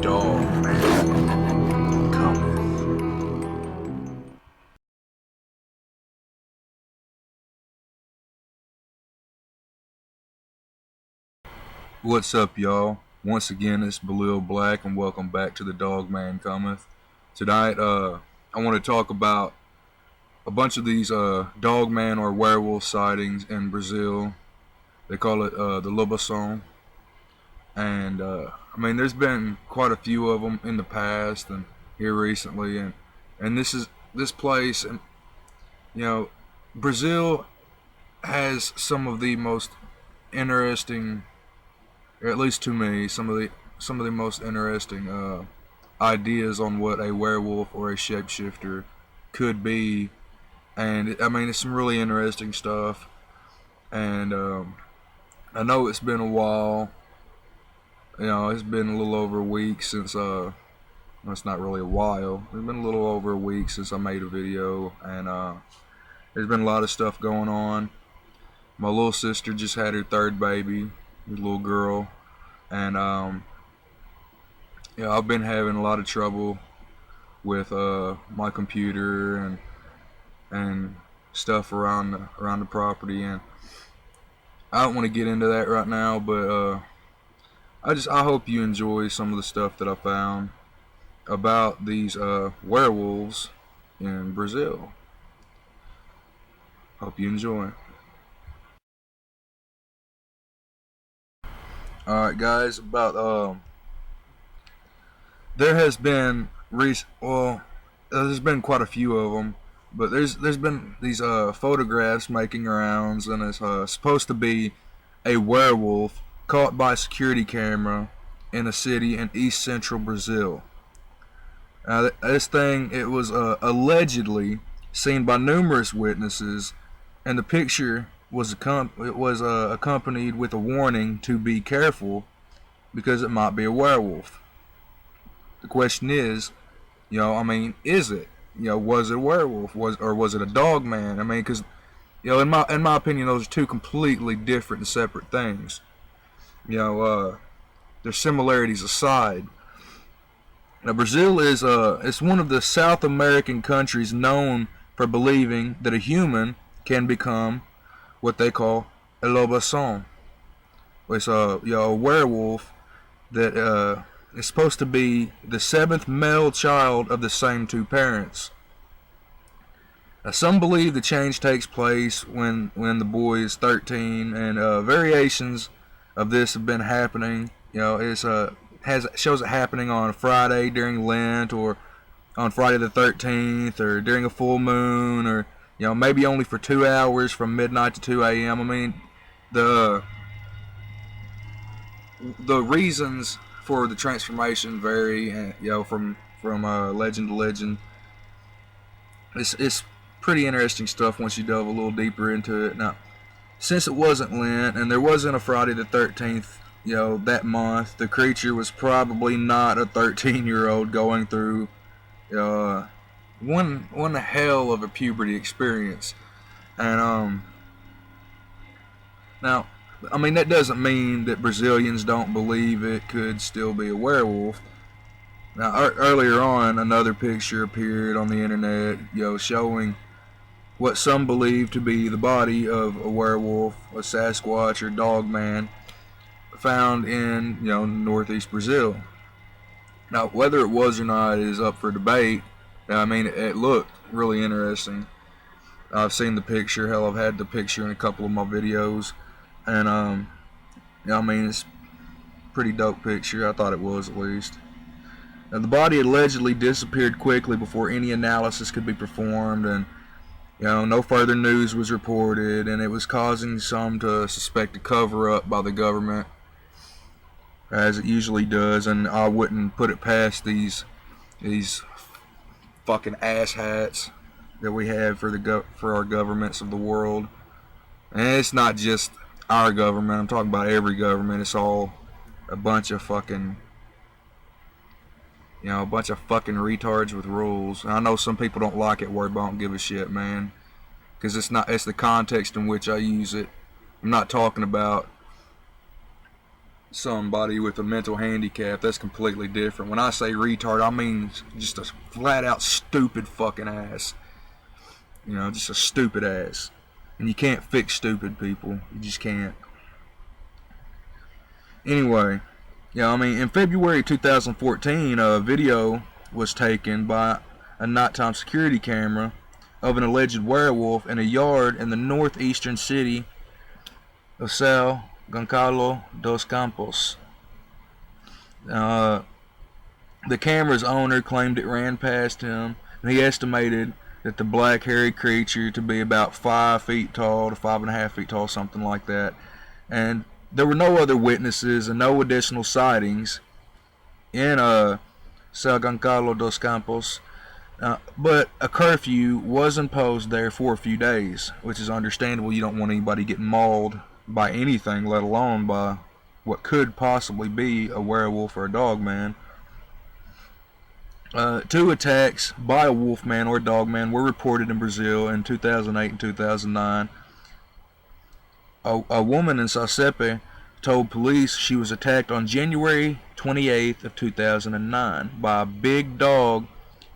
Dogman Cometh. What's up, y'all? Once again, it's Belil Black, and welcome back to the Dogman Cometh. Tonight, I want to talk about a bunch of these dogman or werewolf sightings in Brazil. They call it the Lobação. And I mean, there's been quite a few of them in the past and here recently, and this place, and Brazil has some of the most interesting, or at least to me, some of the most interesting ideas on what a werewolf or a shapeshifter could be. And I mean, it's some really interesting stuff. And I know it's been a while. It's been a little over a week since well, it's not really a while. It's been a little over a week since I made a video, and there's been a lot of stuff going on. My little sister just had her third baby, a little girl, and I've been having a lot of trouble with my computer and stuff around the property, and I don't want to get into that right now, but I hope you enjoy some of the stuff that I found about these werewolves in Brazil. Hope you enjoy. Alright, guys, about there's been quite a few of them, but there's been these photographs making rounds, and it's supposed to be a werewolf caught by a security camera in a city in east central Brazil. This thing, it was allegedly seen by numerous witnesses, and the picture was accompanied with a warning to be careful because it might be a werewolf. The question is, is it? Was it a werewolf? Was it a dog man? I mean, because in my opinion, those are two completely different and separate things. Their similarities aside. Now, Brazil is it's one of the South American countries known for believing that a human can become what they call a lobação. It's a werewolf that is supposed to be the seventh male child of the same two parents. Now, some believe the change takes place when the boy is 13, and variations of this have been happening. Shows it happening on Friday during Lent, or on Friday the 13th, or during a full moon, or maybe only for 2 hours from midnight to 2 a.m. I mean, the reasons for the transformation vary, from legend to legend. It's pretty interesting stuff once you delve a little deeper into it. Now, since it wasn't Lent and there wasn't a Friday the 13th, that month, the creature was probably not a 13-year-old going through one hell of a puberty experience. And now, I mean, that doesn't mean that Brazilians don't believe it could still be a werewolf. Now, earlier on, another picture appeared on the internet, showing what some believe to be the body of a werewolf, a Sasquatch, or Dogman found in northeast Brazil. Now, whether it was or not is up for debate. I mean, it looked really interesting. I've seen the picture. Hell, I've had the picture in a couple of my videos, and I mean, it's a pretty dope picture. I thought it was, at least. Now, the body allegedly disappeared quickly before any analysis could be performed, and no further news was reported, and it was causing some to suspect a cover-up by the government, as it usually does. And I wouldn't put it past these fucking asshats that we have for our governments of the world. And it's not just our government. I'm talking about every government. It's all a bunch of fucking retards with rules. And I know some people don't like it word, but I don't give a shit, man. Because it's the context in which I use it. I'm not talking about somebody with a mental handicap, that's completely different. When I say retard, I mean just a flat out stupid fucking ass. You know, just a stupid ass. And you can't fix stupid people. You just can't. Anyway, yeah, I mean, in February 2014, a video was taken by a nighttime security camera of an alleged werewolf in a yard in the northeastern city of São Gonçalo dos Campos. The camera's owner claimed it ran past him, and he estimated that the black hairy creature to be about 5 feet tall to 5.5 feet tall, something like that. And there were no other witnesses and no additional sightings in São Gonçalo dos Campos, but a curfew was imposed there for a few days, which is understandable. You don't want anybody getting mauled by anything, let alone by what could possibly be a werewolf or a dogman. 2 attacks by a wolfman or dogman were reported in Brazil in 2008 and 2009. A woman in Sacepe told police she was attacked on January 28th of 2009 by a big dog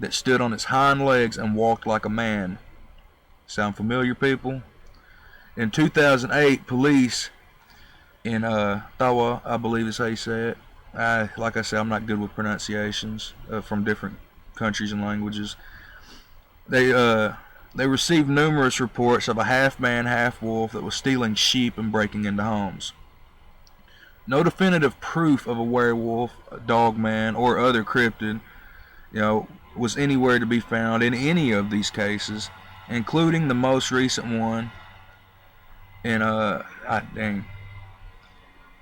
that stood on its hind legs and walked like a man. Sound familiar, people? In 2008, police in Tawa, I believe is how you say it. Like I said, I'm not good with pronunciations from different countries and languages. They received numerous reports of a half-man, half-wolf that was stealing sheep and breaking into homes. No definitive proof of a werewolf, a dogman, or other cryptid, was anywhere to be found in any of these cases, including the most recent one in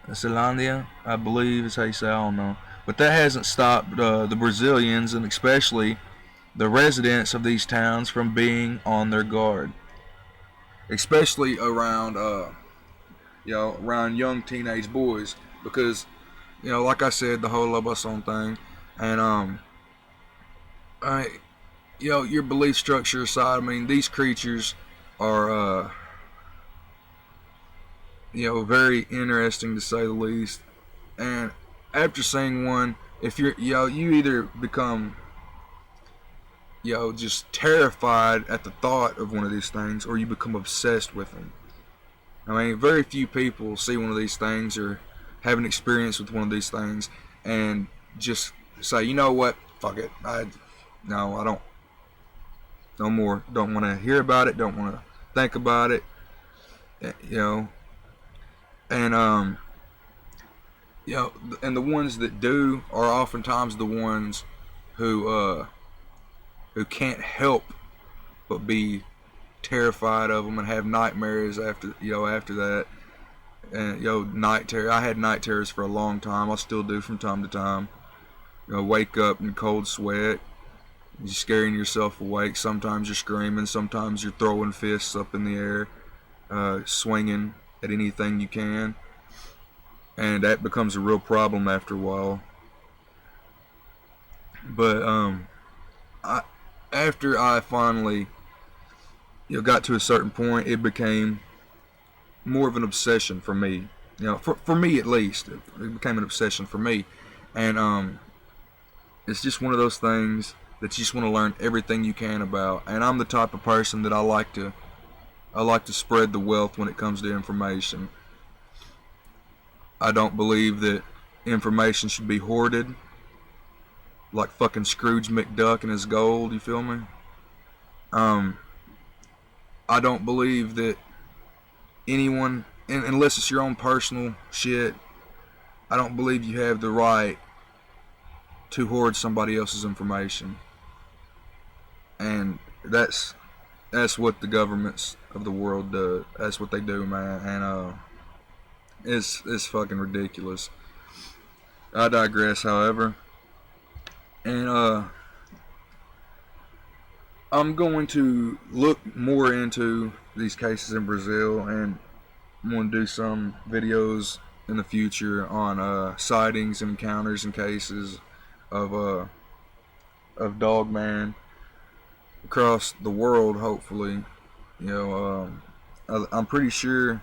Zealandia, I believe is how you say. I don't know, but that hasn't stopped the Brazilians and especially the residents of these towns from being on their guard, especially around around young teenage boys, because like I said, the whole Lobason thing, and your belief structure aside, I mean, these creatures are very interesting to say the least. And after seeing one, if you either become just terrified at the thought of one of these things, or you become obsessed with them. I mean, very few people see one of these things or have an experience with one of these things and just say, you know what, fuck it, I don't, no more, don't want to hear about it, don't want to think about it, and and the ones that do are oftentimes the ones who can't help but be terrified of them and have nightmares after that. And night terror. I had night terrors for a long time. I still do from time to time. Wake up in cold sweat, you're scaring yourself awake. Sometimes you're screaming. Sometimes you're throwing fists up in the air, swinging at anything you can, and that becomes a real problem after a while. But after I finally got to a certain point, it became more of an obsession for me. For me at least, it became an obsession for me, and it's just one of those things that you just want to learn everything you can about. And I'm the type of person that I like to spread the wealth when it comes to information. I don't believe that information should be hoarded like fucking Scrooge McDuck and his gold, you feel me? I don't believe that anyone, unless it's your own personal shit, I don't believe you have the right to hoard somebody else's information. And that's what the governments of the world do. That's what they do, man. And it's fucking ridiculous. I digress, however. And I'm going to look more into these cases in Brazil, and I'm going to do some videos in the future on sightings and encounters and cases of Dogman across the world, hopefully. I'm pretty sure,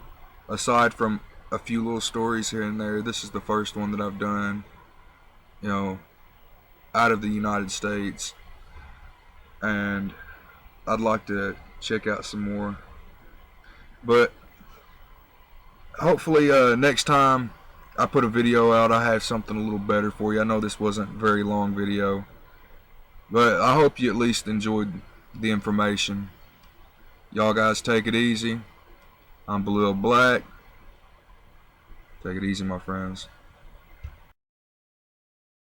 aside from a few little stories here and there. This is the first one that I've done, you know, out of the United States, and I'd like to check out some more. But hopefully next time I put a video out, I have something a little better for you. I know this wasn't a very long video, but I hope you at least enjoyed the information. Y'all guys take it easy. I'm Blue Black. Take it easy, my friends.